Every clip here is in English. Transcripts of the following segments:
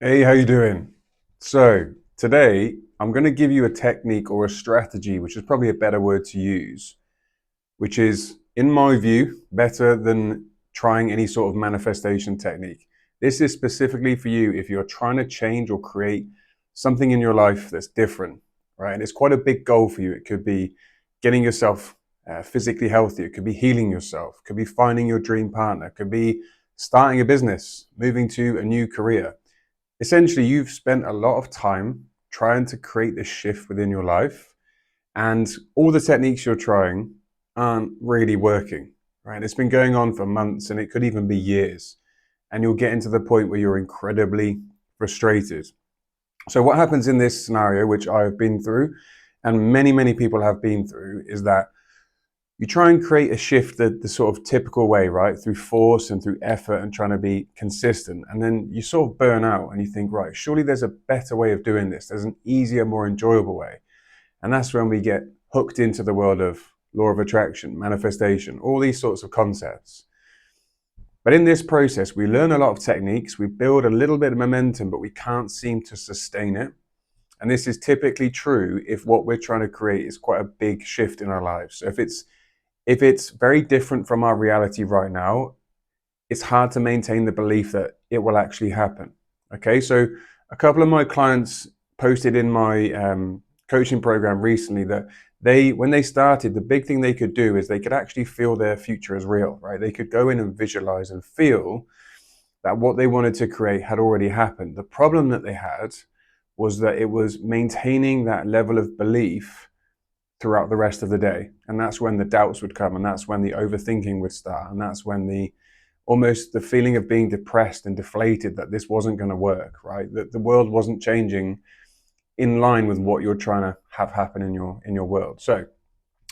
Hey, how you doing? So today I'm going to give you a technique or a strategy, which is probably a better word to use, which is, in my view, better than trying any sort of manifestation technique. This is specifically for you if you're trying to change or create something in your life that's different, right? And it's quite a big goal for you. It could be getting yourself physically healthy. It could be healing yourself. It could be finding your dream partner. It could be starting a business, moving to a new career. Essentially, you've spent a lot of time trying to create this shift within your life, and all the techniques you're trying aren't really working, right? It's been going on for months and it could even be years, and you'll get into the point where you're incredibly frustrated. So, what happens in this scenario, which I've been through, and many people have been through, is that you try and create a shift the sort of typical way, right? Through force and through effort and trying to be consistent. And then you sort of burn out and you think, right, surely there's a better way of doing this. There's an easier, more enjoyable way. And that's when we get hooked into the world of law of attraction, manifestation, all these sorts of concepts. But in this process, we learn a lot of techniques, we build a little bit of momentum, but we can't seem to sustain it. And this is typically true if what we're trying to create is quite a big shift in our lives. So if it's very different from our reality right now, it's hard to maintain the belief that it will actually happen. Okay, so a couple of my clients posted in my coaching program recently that when they started, the big thing they could do is they could actually feel their future as real, right? They could go in and visualize and feel that what they wanted to create had already happened. The problem that they had was that it was maintaining that level of belief throughout the rest of the day. And that's when the doubts would come, and that's when the overthinking would start, and that's when the almost the feeling of being depressed and deflated that this wasn't going to work, right? That the world wasn't changing in line with what you're trying to have happen in your world. So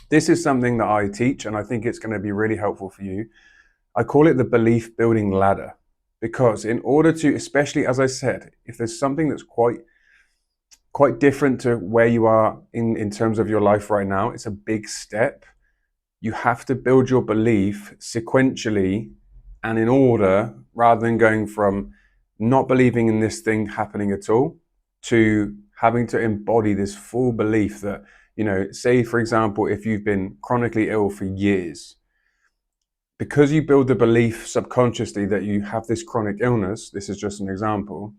this is something that I teach, and I think it's going to be really helpful for you. I call it the belief building ladder, because in order to, especially as I said, if there's something that's quite different to where you are in terms of your life right now, it's a big step. You have to build your belief sequentially and in order, rather than going from not believing in this thing happening at all to having to embody this full belief that, say, for example, if you've been chronically ill for years, because you build the belief subconsciously that you have this chronic illness, this is just an example,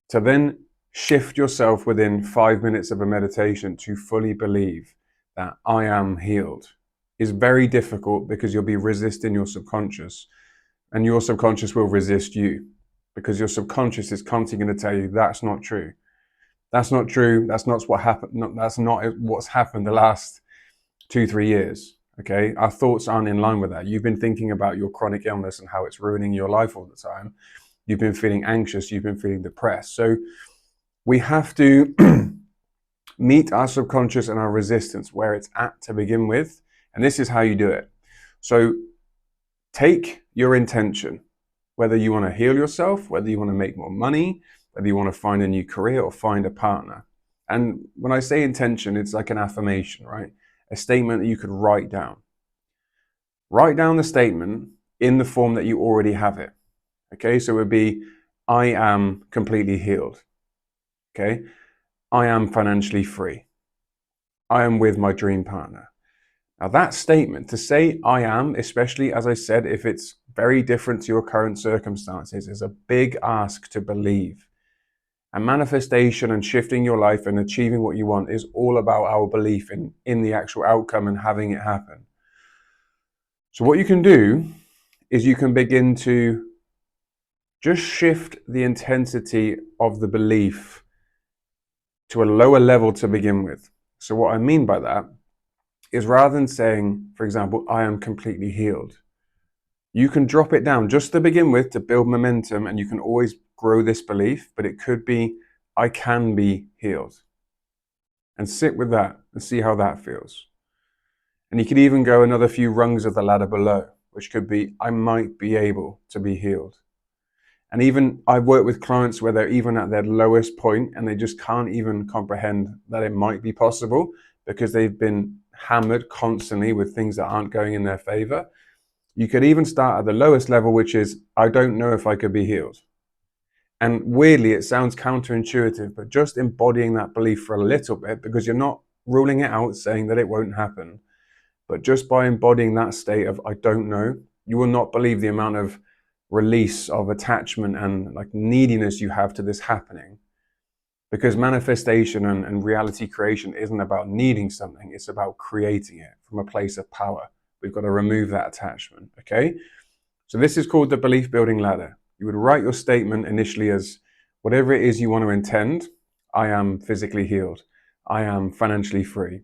to then shift yourself within 5 minutes of a meditation to fully believe that I am healed is very difficult, because you'll be resisting your subconscious, and your subconscious will resist you, because your subconscious is constantly going to tell you that's not true. That's not true. That's not what happened. No, that's not what's happened the last 2, 3 years. Okay. Our thoughts aren't in line with that. You've been thinking about your chronic illness and how it's ruining your life all the time. You've been feeling anxious. You've been feeling depressed. So we have to meet our subconscious and our resistance where it's at to begin with. And this is how you do it. So take your intention, whether you want to heal yourself, whether you want to make more money, whether you want to find a new career or find a partner. And when I say intention, it's like an affirmation, right? A statement that you could write down. Write down the statement in the form that you already have it. Okay, so it would be, I am completely healed. Okay, I am financially free. I am with my dream partner. Now, that statement, to say I am, especially as I said, if it's very different to your current circumstances, is a big ask to believe. And manifestation and shifting your life and achieving what you want is all about our belief in the actual outcome and having it happen. So what you can do is you can begin to just shift the intensity of the belief to a lower level to begin with. So what I mean by that is, rather than saying, for example, I am completely healed, you can drop it down just to begin with to build momentum, and you can always grow this belief, but it could be, I can be healed. And sit with that and see how that feels. And you could even go another few rungs of the ladder below, which could be, I might be able to be healed. And even I've worked with clients where they're even at their lowest point and they just can't even comprehend that it might be possible, because they've been hammered constantly with things that aren't going in their favor. You could even start at the lowest level, which is, I don't know if I could be healed. And weirdly, it sounds counterintuitive, but just embodying that belief for a little bit, because you're not ruling it out, saying that it won't happen, but just by embodying that state of I don't know, you will not believe the amount of release of attachment and like neediness you have to this happening. Because manifestation and reality creation isn't about needing something, it's about creating it from a place of power. We've got to remove that attachment, okay? So this is called the belief building ladder. You would write your statement initially as whatever it is you want to intend. I am physically healed. I am financially free.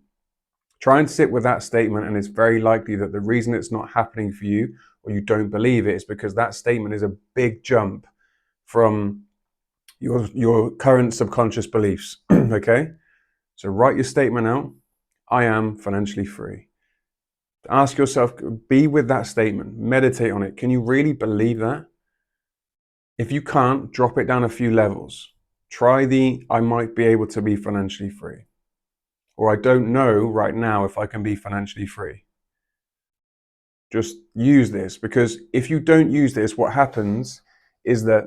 Try and sit with that statement, and it's very likely that the reason it's not happening for you or you don't believe it is because that statement is a big jump from your current subconscious beliefs. Okay? So write your statement out. I am financially free. Ask yourself, be with that statement, meditate on it. Can you really believe that? If you can't, drop it down a few levels. Try the I might be able to be financially free. Or I don't know right now if I can be financially free. Just use this, because if you don't use this, what happens is that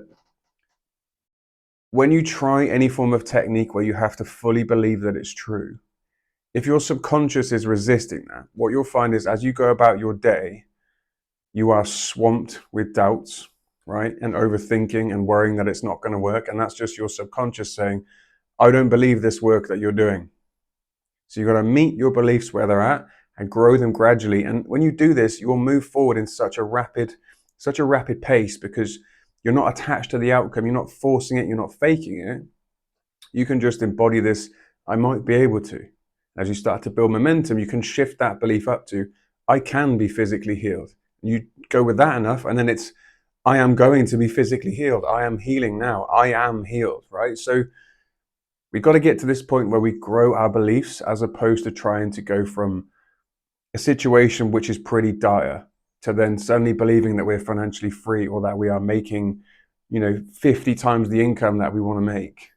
when you try any form of technique where you have to fully believe that it's true, if your subconscious is resisting that, what you'll find is as you go about your day, you are swamped with doubts, right? And overthinking and worrying that it's not going to work. And that's just your subconscious saying, I don't believe this work that you're doing. So you've got to meet your beliefs where they're at and grow them gradually. And when you do this, you'll move forward in such a rapid pace, because you're not attached to the outcome. You're not forcing it. You're not faking it. You can just embody this. I might be able to. As you start to build momentum, you can shift that belief up to, I can be physically healed. You go with that enough, and then it's, I am going to be physically healed. I am healing now. I am healed, right? So we've got to get to this point where we grow our beliefs, as opposed to trying to go from a situation which is pretty dire to then suddenly believing that we're financially free, or that we are making, 50 times the income that we want to make.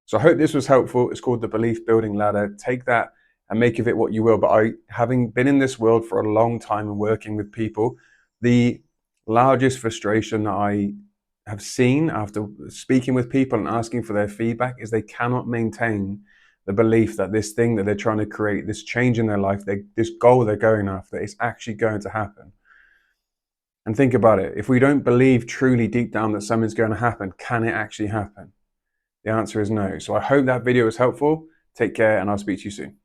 So I hope this was helpful. It's called the belief building ladder. Take that and make of it what you will. But having been in this world for a long time and working with people, the largest frustration that I have seen after speaking with people and asking for their feedback is they cannot maintain the belief that this thing that they're trying to create, this change in their life, this goal they're going after, is actually going to happen. And think about it. If we don't believe truly deep down that something's going to happen, can it actually happen? The answer is no. So I hope that video was helpful. Take care, and I'll speak to you soon.